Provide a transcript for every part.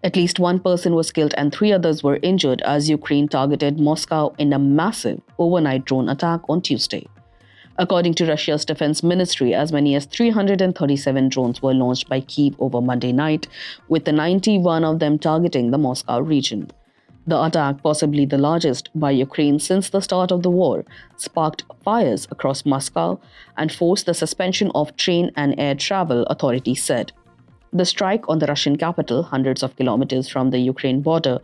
At least one person was killed and 3 others were injured as Ukraine targeted Moscow in a massive overnight drone attack on Tuesday. According to Russia's defense ministry, as many as 337 drones were launched by Kyiv over Monday night, with 91 of them targeting the Moscow region. The attack, possibly the largest by Ukraine since the start of the war, sparked fires across Moscow and forced the suspension of train and air travel, authorities said. The strike on the Russian capital, hundreds of kilometers from the Ukraine border,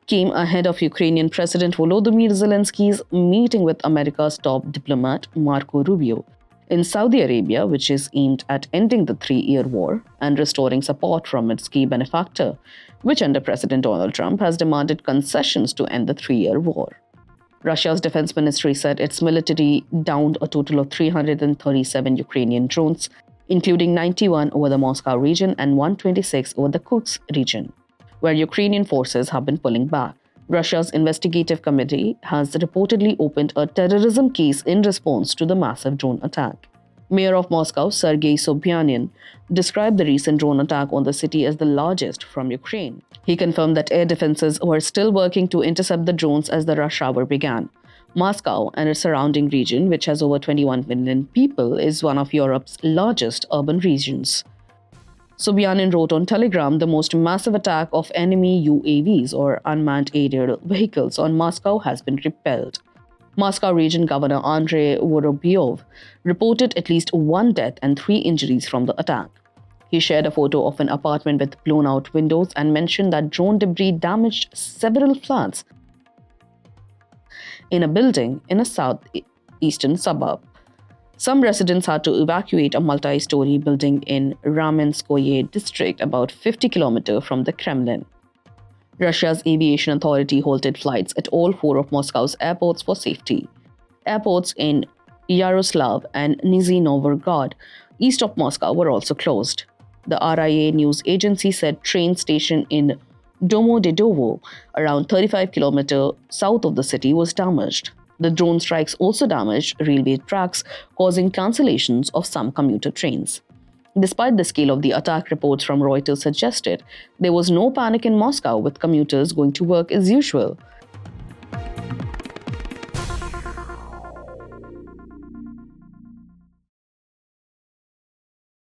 came ahead of Ukrainian President Volodymyr Zelensky's meeting with America's top diplomat, Marco Rubio, in Saudi Arabia, which is aimed at ending the 3-year war and restoring support from its key benefactor, which under President Donald Trump has demanded concessions to end the 3-year war. Russia's defense ministry said its military downed a total of 337 Ukrainian drones, including 91 over the Moscow region and 126 over the Kursk region, where Ukrainian forces have been pulling back. Russia's investigative committee has reportedly opened a terrorism case in response to the massive drone attack. Mayor of Moscow, Sergei Sobyanin, described the recent drone attack on the city as the largest from Ukraine. He confirmed that air defenses were still working to intercept the drones as the rush hour began. Moscow and its surrounding region, which has over 21 million people, is one of Europe's largest urban regions. Sobyanin wrote on Telegram, the most massive attack of enemy UAVs or unmanned aerial vehicles on Moscow has been repelled. Moscow region Governor Andrei Vorobyov reported at least 1 death and 3 injuries from the attack. He shared a photo of an apartment with blown-out windows and mentioned that drone debris damaged several flats in a building in a southeastern suburb. Some residents had to evacuate a multi-story building in Ramenskoye district about 50 kilometers from the Kremlin. Russia's aviation authority halted flights at all 4 of Moscow's airports for safety. Airports in Yaroslav and Nizhny Novgorod, east of Moscow, were also closed. The RIA news agency said train station in Domodedovo, around 35 kilometers south of the city, was damaged. The drone strikes also damaged railway tracks, causing cancellations of some commuter trains. Despite the scale of the attack, reports from Reuters suggested there was no panic in Moscow, with commuters going to work as usual.